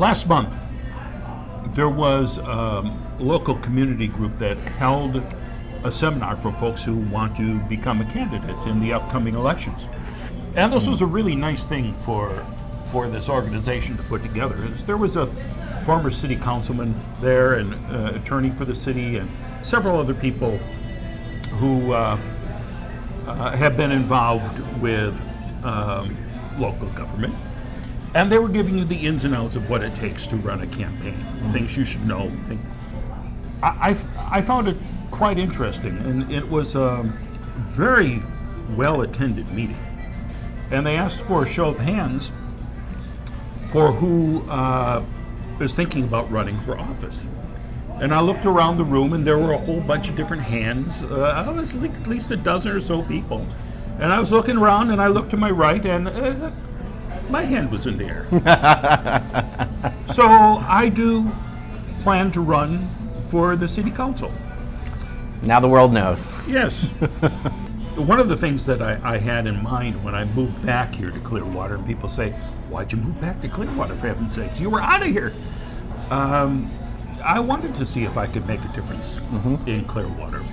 Last month, there was a local community group that held a seminar for folks who want to become a candidate in the upcoming elections. And this was a really nice thing for this organization to put together. There was a former city councilman there, and attorney for the city, and several other people who have been involved with local government. And they were giving you the ins and outs of what it takes to run a campaign, things you should know. I found it quite interesting, and it was a very well-attended meeting. And they asked for a show of hands for who is thinking about running for office. And I looked around the room, and there were a whole bunch of different hands. I was at least a dozen or so people. And I was looking around, and I looked to my right, and my hand was in the air. So I do plan to run for the city council. Now the world knows. Yes. One of the things that I had in mind when I moved back here to Clearwater, and people say, why'd you move back to Clearwater, for heaven's sakes? You were out of here. I wanted to see if I could make a difference in Clearwater.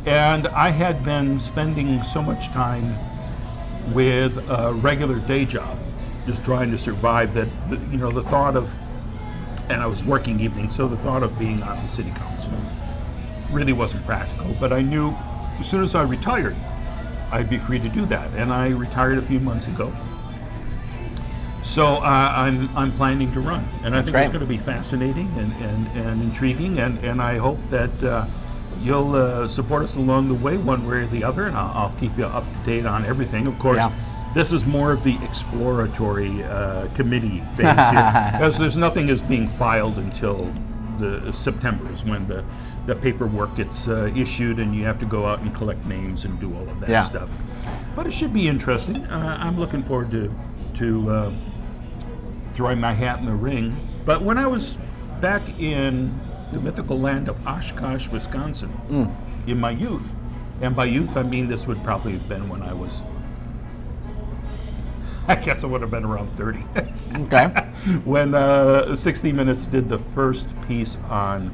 And I had been spending so much time with a regular day job, just trying to survive, that the thought of, and I was working evenings, so the thought of being on the city council really wasn't practical. But I knew as soon as I retired, I'd be free to do that. And I retired a few months ago. So I'm planning to run, and I think it's going to be fascinating and intriguing, and I hope that you'll support us along the way, one way or the other, and I'll keep you up to date on everything. Of course, this is more of the exploratory committee phase here, because there's nothing is being filed until the September is when the paperwork gets issued, and you have to go out and collect names and do all of that stuff. But it should be interesting. I'm looking forward to throwing my hat in the ring. But when I was back in the mythical land of Oshkosh, Wisconsin, in my youth, and by youth I mean this would probably have been when I guess I would have been around 30. Okay. When 60 Minutes did the first piece on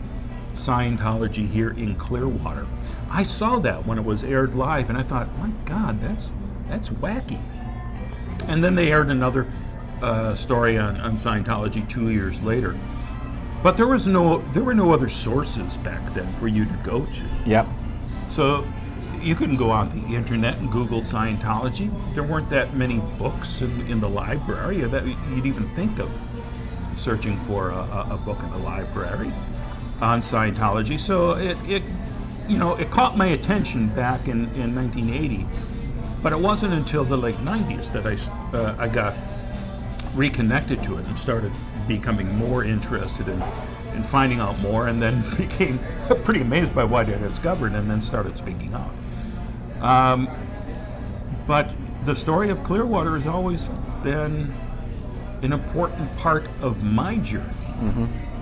Scientology here in Clearwater. I saw that when it was aired live, and I thought, my God, that's wacky. And then they aired another story on Scientology 2 years later. But there were no other sources back then for you to go to. Yep. So you couldn't go on the internet and Google Scientology. There weren't that many books in the library that you'd even think of searching for a book in the library on Scientology. So it caught my attention back in 1980, but it wasn't until the late 90s that I got reconnected to it and started becoming more interested in finding out more, and then became pretty amazed by what I discovered, and then started speaking out. But the story of Clearwater has always been an important part of my journey.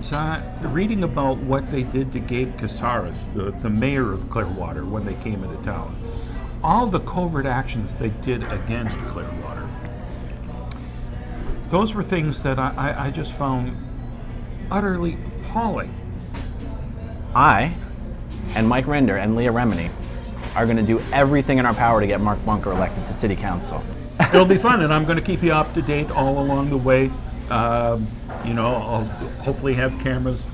So reading about what they did to Gabe Casares, the mayor of Clearwater, when they came into town, all the covert actions they did against Clearwater, those were things that I just found utterly appalling. I and Mike Rinder and Leah Remini are going to do everything in our power to get Mark Bunker elected to city council. It'll be fun, and I'm going to keep you up to date all along the way. I'll hopefully have cameras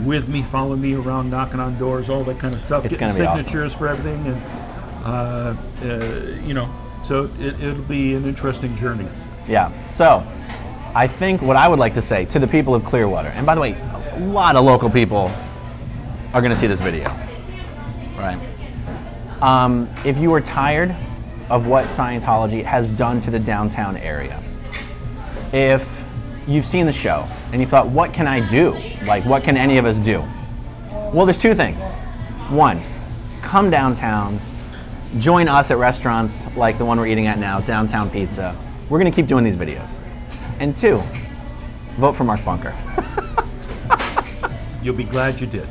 with me, following me around, knocking on doors, all that kind of stuff. It's getting signatures awesome for everything, and so it'll be an interesting journey. Yeah. So I think what I would like to say to the people of Clearwater, and by the way, a lot of local people are going to see this video, right? If you are tired of what Scientology has done to the downtown area, if you've seen the show and you thought, what can I do? Like, what can any of us do? Well, there's two things. One, come downtown, join us at restaurants like the one we're eating at now, Downtown Pizza. We're going to keep doing these videos. And two, vote for Mark Bunker. You'll be glad you did.